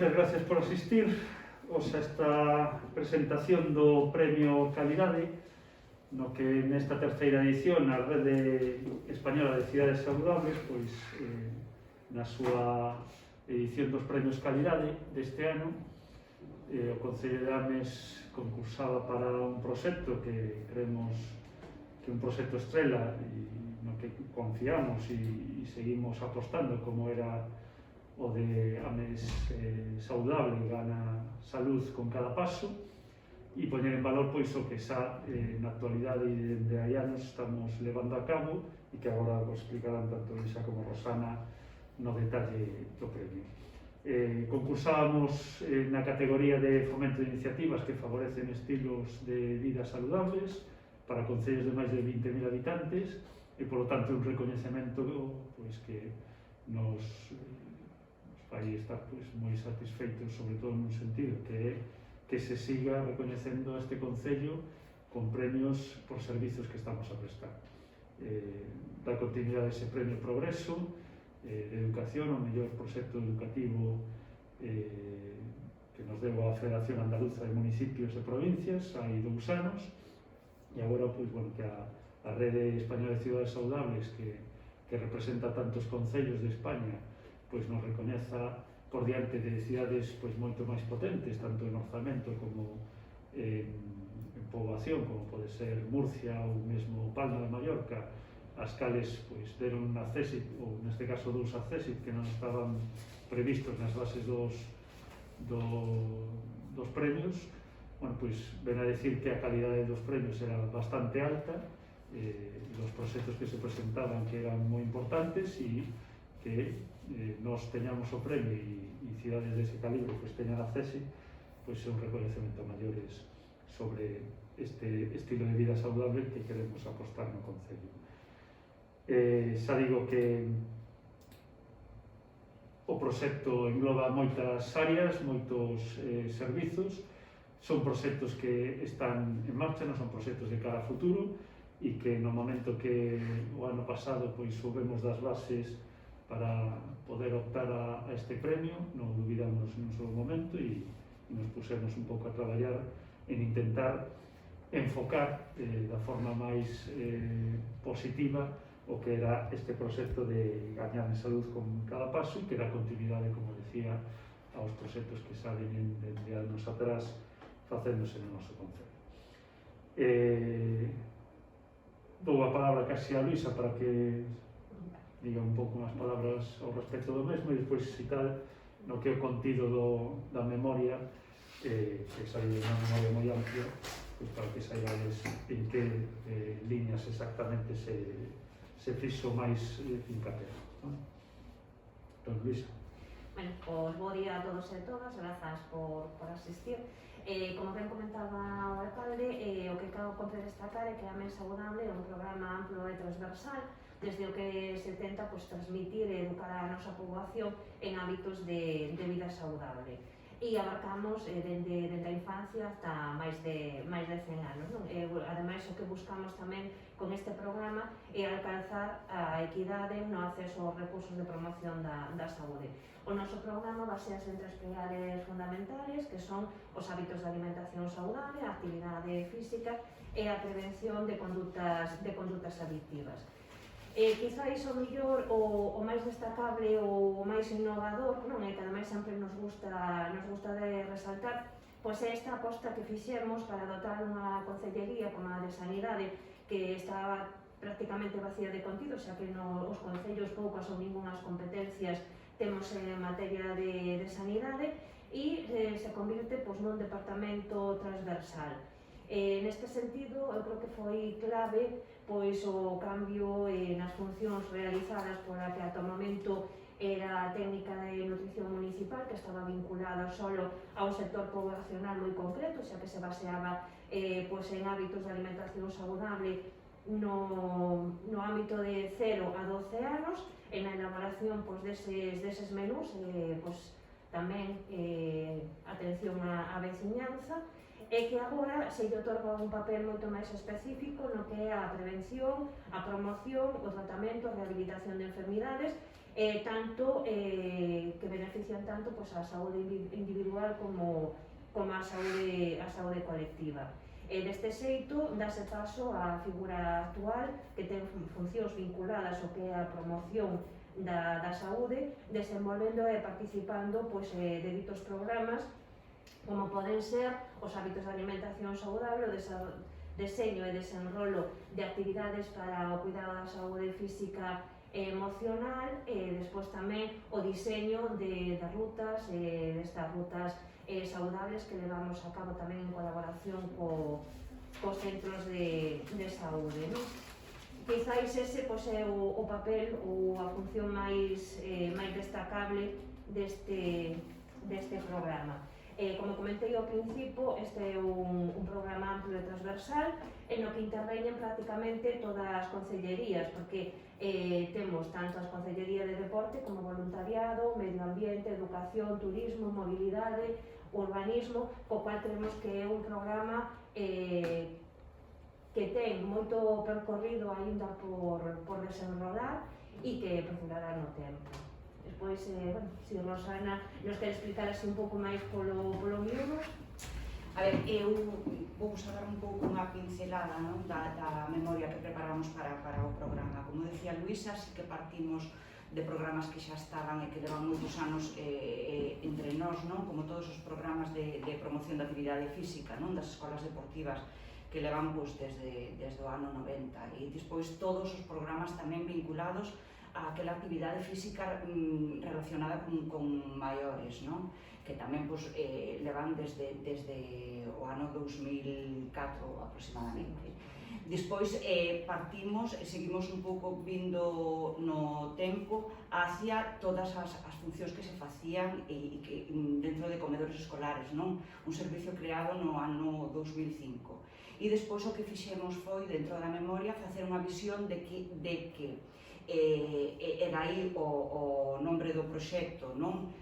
moitas gracias por asistir a esta presentación do Premio Calidade, no que nesta terceira edición a Rede Española de Cidades Saludables, pois na súa edición dos Premios Calidade deste ano, o Concello de Ames concursaba para un proxecto que creemos que é un proxecto estrela e no que confiamos e seguimos apostando, como era o de Ames saudable, gana salud con cada paso, e poñer en valor pois o que xa na actualidade e dende hai anos estamos levando a cabo e que agora vos explicarán tanto Luisa como Rosana no detalle do premio. Concursábamos na categoría de fomento de iniciativas que favorecen estilos de vida saludables para concellos de máis de 20.000 habitantes e, polo tanto, un recoñecemento pois, que nos vai estar pois, moi satisfeitos, sobre todo nun sentido, que é que se siga recoñecendo este concello con premios por servizos que estamos a prestar. Da continuidade ese premio Progreso de Educación, o mellor proxecto educativo que nos deu a Federación Andaluza de Municipios e Provincias hai 2 anos, e agora pois, bueno, que a Rede Española de Cidades Saludables que representa tantos concellos de España pois nos recoñeza por diante de cidades pois moito máis potentes, tanto en orzamento como en poboación, como pode ser Murcia ou mesmo Palma de Mallorca, as cales pois deron un accésit, ou neste caso 2 accésit que non estaban previstos nas bases dos premios. Bueno, pois ven a decir que a calidade dos premios era bastante alta, os proxectos que se presentaban que eran moi importantes e que nos teñamos o premio e cidades dese calibre pois teñan acceso, pois é un recoñecemento a maiores sobre este estilo de vida saludable que queremos apostar no concello. Xa digo que o proxecto engloba moitas áreas, moitos servizos, son proxectos que están en marcha, non son proxectos de cara a futuro, e que no momento que o ano pasado pois soubemos das bases para poder optar a este premio, non dubidamos nun só momento e nos pusemos un pouco a traballar en intentar enfocar da forma máis positiva o que era este proxecto de gañar en salud con cada paso e que era continuidade, como decía, aos proxectos que xa venen de anos atrás facéndose no noso concello. Dou a palabra casi a Luisa para que diga un pouco máis palabras ao respecto do mesmo e despois, se tal, no que é o contido da memoria, que sai unha memoria moi amplia, pois para que saibades en que líneas exactamente se fixo máis fincapé. Entón, Luisa. Bueno, pois bo día a todos e todas, grazas por asistir. Como ben comentaba o alcalde, o que convén destacar é que a Mesa Saudable é un programa amplo e transversal, desde o que se tenta transmitir e educar a nosa poboación en hábitos de vida saudable. E abarcamos dende a infancia hasta máis de 100 anos. Ademais, o que buscamos tamén con este programa é alcanzar a equidade no acceso aos recursos de promoción da saúde. O noso programa basease en 3 pilares fundamentales, que son os hábitos de alimentación saudable, a actividade física e a prevención de condutas adictivas. Quizáis o mellor o máis destacable ou o máis innovador, non é que ademais sempre nos gusta de resaltar, pois é esta aposta que fixemos para dotar unha concellería como a de Sanidade que está prácticamente vacía de contido, xa que os concellos poucas ou ningunhas competencias temos en materia de sanidade e se convirte nun departamento transversal. Neste sentido, eu creo que foi clave pois o cambio nas funcións realizadas por a que ata o momento era a técnica de nutrición municipal, que estaba vinculada solo a un sector poblacional moi concreto, xa que se baseaba en hábitos de alimentación saudable no ámbito de 0 a 12 anos, e na elaboración deses menús, tamén atención á veciñanza, e que agora se lle otorga un papel moito máis específico no que é a prevención, a promoción, o tratamento, a rehabilitación de enfermidades que benefician tanto pois, a saúde individual como a saúde colectiva. Deste xeito, dáse paso á figura actual que ten funcións vinculadas ao que é a promoción da saúde, desenvolvendo e participando pois, de ditos programas como poden ser os hábitos de alimentación saudable, o deseño e desenrolo de actividades para o cuidado da saúde física e emocional, e despois tamén o diseño de rutas, destas rutas saudables que levamos a cabo tamén en colaboración cos centros de saúde. Quizáis ese é o papel ou a función máis destacable deste programa. Como comentei ao principio, este é un programa amplo e transversal en no que interveñen prácticamente todas as concellerías, porque temos tanto as concellerías de deporte como voluntariado, medio ambiente, educación, turismo, mobilidade, urbanismo, co cual tenemos que é un programa que ten moito percorrido aínda por desenrolar e que perdurará no tempo. Despois, se Rosana nos quere explicar así un pouco máis polo miúdo. A ver, eu vou dar un pouco unha pincelada da memoria que preparamos para o programa. Como decía Luisa, sí que partimos de programas que xa estaban e que levan moitos anos entre nós, como todos os programas de promoción da actividade física das escolas deportivas que levan desde o ano 90, e despois todos os programas tamén vinculados a aquela actividade física relacionada con maiores, que tamén levan desde o ano 2004 aproximadamente. Despois partimos e seguimos un pouco vindo no tempo hacia todas as funcións que se facían e que dentro de comedores escolares, un servicio creado no ano 2005. E despois o que fixemos foi, dentro da memoria, facer unha visión de que e dai o nombre do proxecto,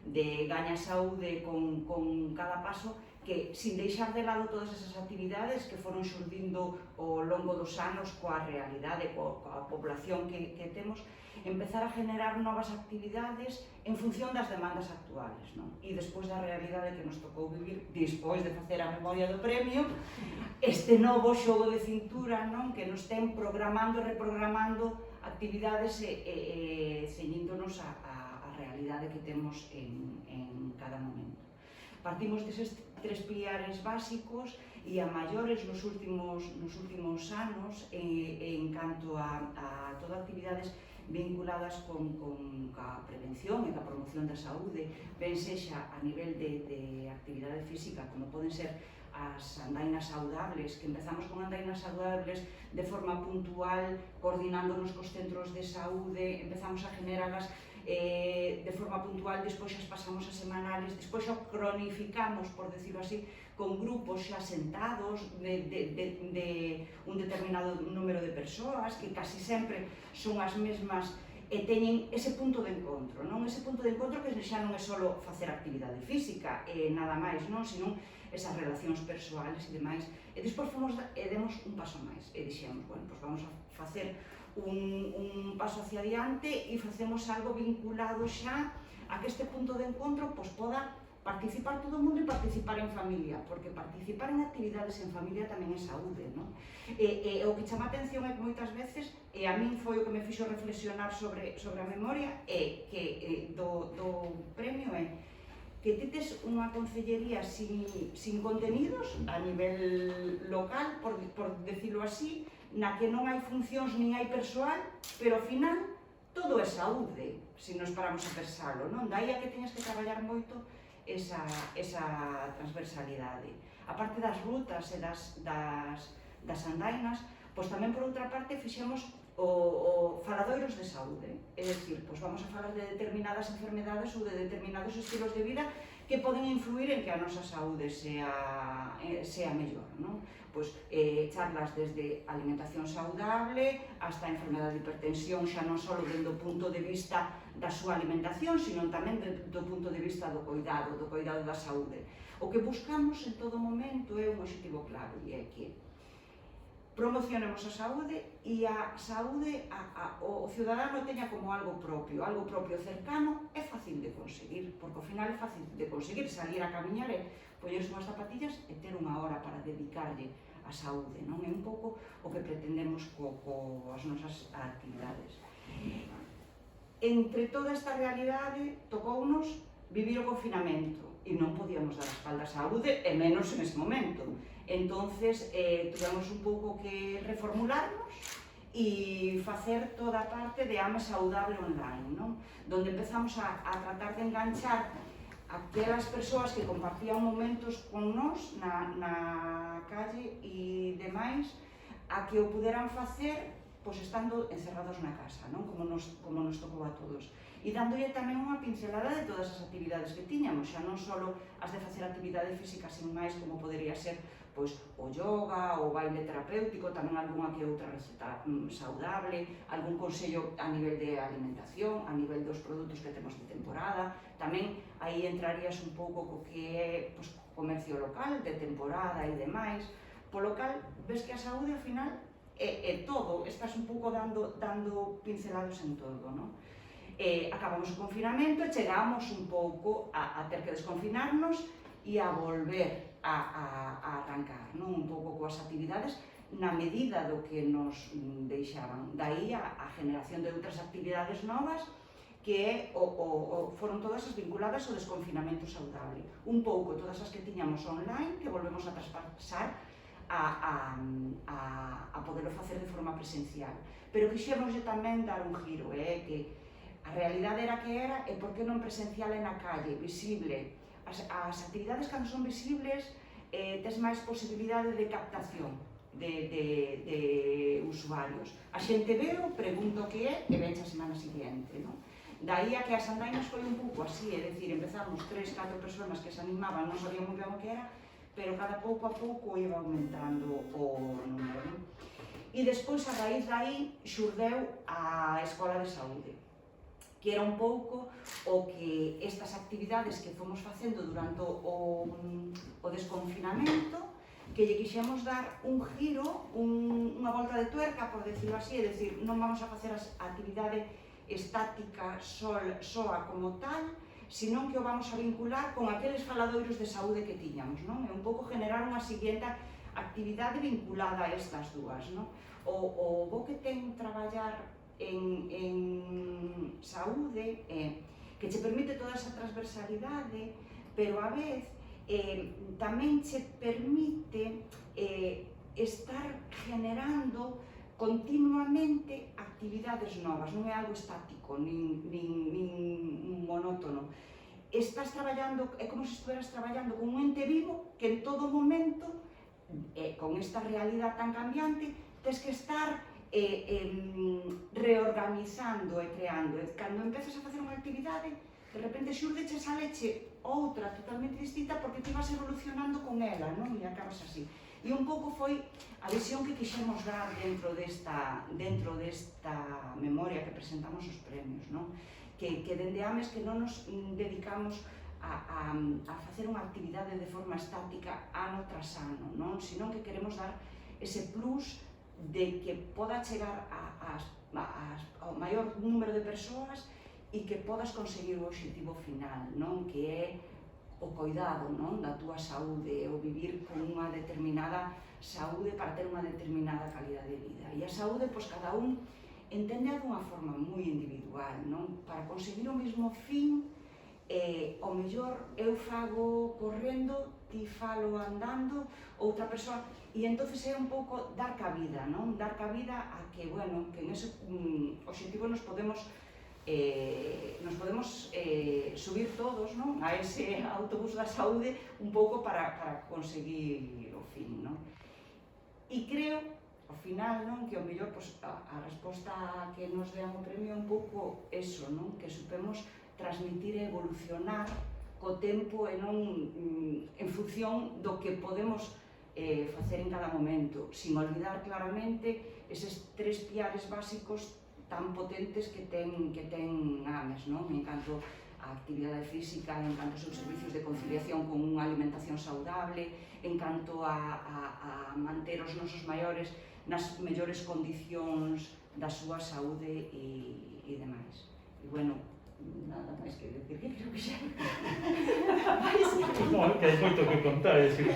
de Gaña Saúde con cada paso, que sin deixar de lado todas esas actividades que foron xurdindo ao longo dos anos coa realidade, coa población que temos, empezar a generar novas actividades en función das demandas actuales, e despois da realidade que nos tocou vivir, despois de facer a memoria do premio, este novo xogo de cintura que nos ten programando e reprogramando actividades ceñíndonos a realidade que temos en cada momento. Partimos deses 3 pilares básicos e a maiores nos últimos anos en canto a todas actividades vinculadas con a prevención e a promoción da saúde, ben sexa a nivel de actividade física, como poden ser as andainas saudables, que empezamos con andainas saudables de forma puntual, coordinándonos cos centros de saúde, empezamos a generalas de forma puntual, despois as pasamos a semanales, despois o cronificamos, por decirlo así, con grupos xa sentados de un determinado número de persoas, que casi sempre son as mesmas e teñen ese punto de encontro, ese punto de encontro que xa non é só facer actividade física, nada máis, senón esas relacións persoales e demais. E despois demos un paso máis e dixemos, vamos a facer un paso hacia adiante e facemos algo vinculado xa a que este punto de encontro poda participar todo o mundo e participar en familia, porque participar en actividades en familia tamén é saúde, e o que chama a atención é que moitas veces, e a min foi o que me fixo reflexionar sobre a memoria, é que do premio é que tetes unha concellería sin contenidos a nivel local, por decirlo así, na que non hai funcións nin hai persoal, pero ao final todo é saúde, se nos paramos a pensalo, Daí a que teñas que traballar moito esa transversalidade. A parte das rutas e das andainas, tamén por outra parte fixemos o faladoiros de saúde, é dicir, vamos a falar de determinadas enfermedades ou de determinados estilos de vida que poden influir en que a nosa saúde sea mellor, charlas desde alimentación saudable hasta a enfermedade de hipertensión, xa non só dende o punto de vista da súa alimentación, sino tamén do punto de vista do cuidado da saúde. O que buscamos en todo momento é un obxectivo claro, e é que promocionemos a saúde e a saúde o cidadano teña como algo propio cercano, é fácil de conseguir, porque ao final é fácil de conseguir salir a camiñar e poñerse unhas zapatillas e ter unha hora para dedicarlle a saúde, non? É un pouco o que pretendemos coas nosas actividades. Entre toda esta realidade, tocounos vivir o confinamento e non podíamos dar a espalda á saúde, e menos en ese momento. Entonces, tivemos un pouco que reformularnos e facer toda a parte de AME Saudable online, non? Donde empezamos a tratar de enganchar aquelas persoas que compartían momentos con nós na calle e demais, a que o puderan facer pois estando encerrados na casa, non? Como nos tocou a todos. E dándolle tamén unha pincelada de todas as actividades que tiñamos, xa non só as de facer actividade física sin máis, como podería ser pois o yoga, o baile terapéutico, tamén algunha que outra receta saudable, algún consello a nivel de alimentación, a nivel dos produtos que temos de temporada. Tamén aí entrarías un pouco co que é pois, comercio local, de temporada e demais. Polo cal, ves que a saúde ao final é todo, estás un pouco dando pincelados en todo, non? Acabamos o confinamento e chegamos un pouco a ter que desconfinarnos e a volver a arrancar, non? Un pouco coas actividades na medida do que nos deixaban. Daí a generación de outras actividades novas que foron todas as vinculadas ao desconfinamento saudable. Un pouco todas as que tiñamos online, que volvemos a traspasar a poderlo facer de forma presencial. Pero quixémoslle tamén dar un giro, que a realidade era que era, e por que non presencial e na calle, visible. As actividades cando son visibles tes máis posibilidade de captación de usuarios. A xente veo, pregunto o que é e venche a semana seguinte, non? Daí a que as andainas foi un pouco así, é dicir, empezamos 3-4 persoas que se animaban, non sabían moi ben o que era, pero cada pouco a pouco iba aumentando o número. E despois, a raíz dai, xurdeu a Escola de Saúde, que era un pouco o que estas actividades que fomos facendo durante o desconfinamento, que lle quixemos dar un giro, unha volta de tuerca, por decirlo así, é dicir, non vamos a facer a actividade estática soa como tal, senón que o vamos a vincular con aqueles faladoiros de saúde que tiñamos, non? É un pouco generar unha seguinte actividade vinculada a estas dúas, non? O bo que ten traballar en saúde que che permite toda esa transversalidade, pero a vez tamén che permite estar generando continuamente actividades novas, non é algo estático, nin monótono. Estás traballando, é como se estuveras traballando con un ente vivo que en todo momento, con esta realidade tan cambiante, tens que estar reorganizando e creando. Cando empezas a facer unha actividade, de repente xurdeche esa leche outra totalmente distinta porque ti vas evolucionando con ela, non? E acabas así. E un pouco foi a visión que quixemos dar dentro desta memoria que presentamos os premios, non? Que dende AMES que non nos dedicamos a facer unha actividade de forma estática ano tras ano, non? Senón que queremos dar ese plus de que poda chegar ao maior número de persoas e que podas conseguir o obxectivo final, non? Que é o cuidado, non? Da túa saúde, o vivir con unha determinada saúde para ter unha determinada calidade de vida. E a saúde, pois cada un entende dunha forma moi individual, non? Para conseguir o mesmo fin, o mellor eu fago correndo, ti falo andando, outra persoa, e entonces é un pouco dar cabida, non? Dar cabida a que, bueno, que en ese obxectivo nos podemos subir todos, non? A ese autobús da saúde un pouco para conseguir o fin, non? E creo, ao final, non, que ao mellor a resposta que nos dean o premio é un pouco eso, non? Que supemos transmitir e evolucionar co tempo e non en función do que podemos facer en cada momento, sin olvidar claramente eses 3 piares básicos tan potentes que ten AMES, non? En canto actividade física, en canto aos seus servicios de conciliación con unha alimentación saudable, en canto a manter os nosos maiores nas mellores condicións da súa saúde e demais. E, bueno, nada máis que decir, que creo que xa... No, que hai moito que contar, é dicir,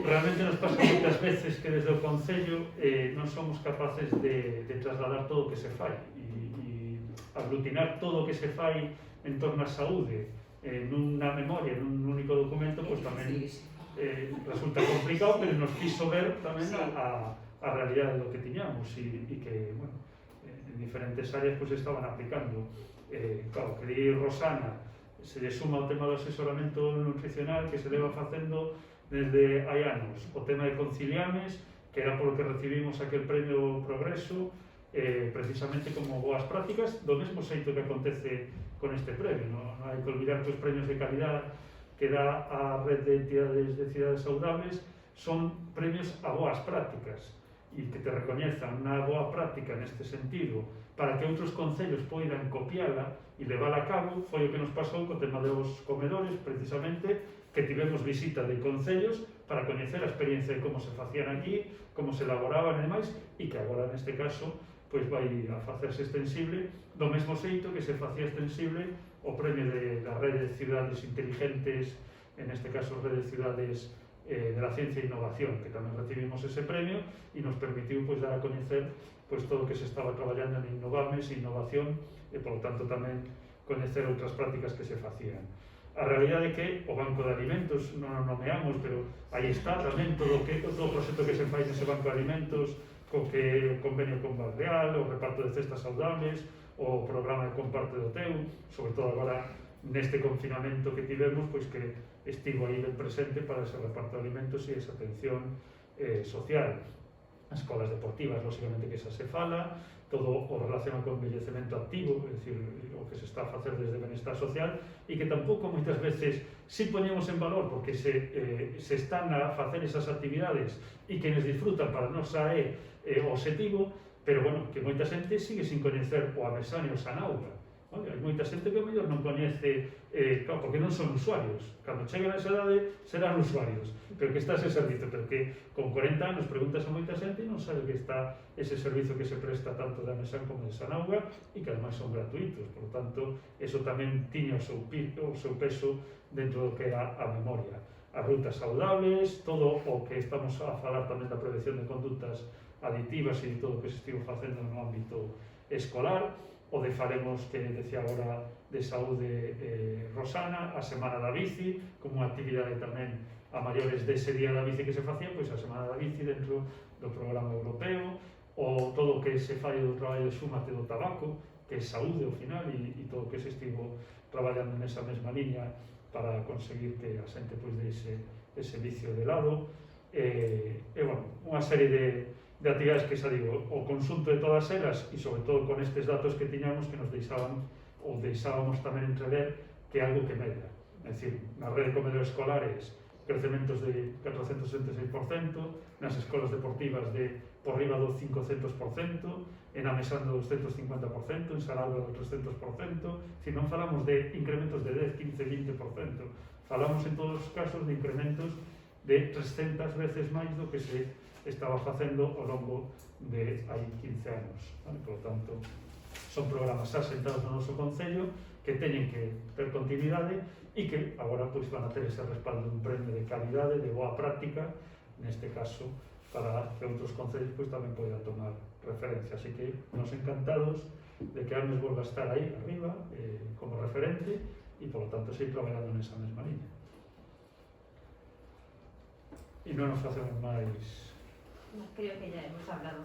realmente nos pasa moitas veces que desde o Concello non somos capaces de trasladar todo o que se fai e aglutinar todo o que se fai en torno á saúde nunha memoria, nun único documento, pois tamén resulta complicado, pero nos quiso ver tamén a realidade do que tiñamos e que, bueno, en diferentes áreas pois estaban aplicando. Claro, que di Rosana, se lle suma o tema do asesoramento nutricional que se leva facendo desde hai anos, o tema de conciliames, que era polo que recibimos aquel premio Progreso, precisamente como boas prácticas, do mesmo xeito que acontece con este premio. Non hai que olvidar que os premios de calidad que dá a Red de Entidades de Cidades Saudables son premios a boas prácticas e que te recoñezan unha boa práctica neste sentido para que outros concellos poidan copiala e levala a cabo. Foi o que nos pasou co tema dos comedores, precisamente, que tivemos visita de concellos para coñecer a experiencia de como se facían aquí, como se elaboraban e demais, e que agora, neste caso, pois vai a facerse extensible do mesmo xeito que se facía extensible o premio da Rede de Cidades Inteligentes, en este caso Rede de Cidades de la Ciencia e Innovación, que tamén recibimos ese premio e nos permitiu pois dar a coñecer pois todo o que se estaba traballando en innovames e innovación e, polo tanto, tamén coñecer outras prácticas que se facían. A realidade é que o Banco de Alimentos non o nomeamos, pero aí está tamén todo o proxecto que se fai nese Banco de Alimentos, co que o convenio con Valreal, o reparto de cestas saudables, o programa de Comparte do Teu, sobre todo agora neste confinamento que tivemos, pois que estivo aí ben presente para ese reparto de alimentos e esa atención social. As escolas deportivas, lógicamente, que xa se fala, todo o relacionado con o envellecemento activo, é dicir, o que se está a facer desde Benestar Social, e que tampouco moitas veces si poñemos en valor, porque se están a facer esas actividades e que nos disfrutan para non é o objetivo, pero, bueno, que moita xente sigue sin coñecer o Amesan e o Sanauga. Vale? Hai moita xente que o mellor non coñece, claro, porque non son usuarios. Cando cheguen a esa idade serán usuarios, pero que está ese servizo, pero que con 40 anos preguntas a moita xente e non sabe que está ese servizo que se presta tanto de Amesan como de Sanauga e que ademais son gratuitos. Por lo tanto, eso tamén tiña o seu peso dentro do que era a memoria. As rutas saudables, todo o que estamos a falar tamén da prevención de conductas aditivas e de todo o que se estivo facendo no ámbito escolar, o de faremos, que decía agora, de saúde Rosana, a Semana da Bici, como unha actividade tamén a maiores dese día da bici que se facía, pois a Semana da Bici dentro do programa europeo, o todo o que se fai do traballo de Súmate do tabaco, que é saúde ao final, e todo o que se estivo traballando nesa mesma liña para conseguir que a xente pois deixe ese vicio de lado. Bueno, unha serie de actividades que xa digo, o conxunto de todas elas e sobre todo con estes datos que tiñamos que nos deixaban ou deixábamos tamén entrever que é algo que medra. É dicir, na rede de comedores escolares crecementos de 466%, nas escolas deportivas de por riba do 500%, en Amesan do 250%, en Saralba do 300%, se non falamos de incrementos de 10, 15, 20%, falamos en todos os casos de incrementos de 300 veces máis do que se estaba facendo ao longo de hai 15 anos. Vale? Por lo tanto, son programas asentados no noso Concello que teñen que ter continuidade e que agora pois, van a ter ese respaldo dun premio de calidade, de boa práctica, neste caso, para que outros concellos pois, tamén poidan tomar referencia. Así que nos encantados de que Ames volva a estar aí arriba como referente e, por lo tanto, seguir traballando nesa mesma liña. E non nos facemos máis... Creo que ya hemos hablado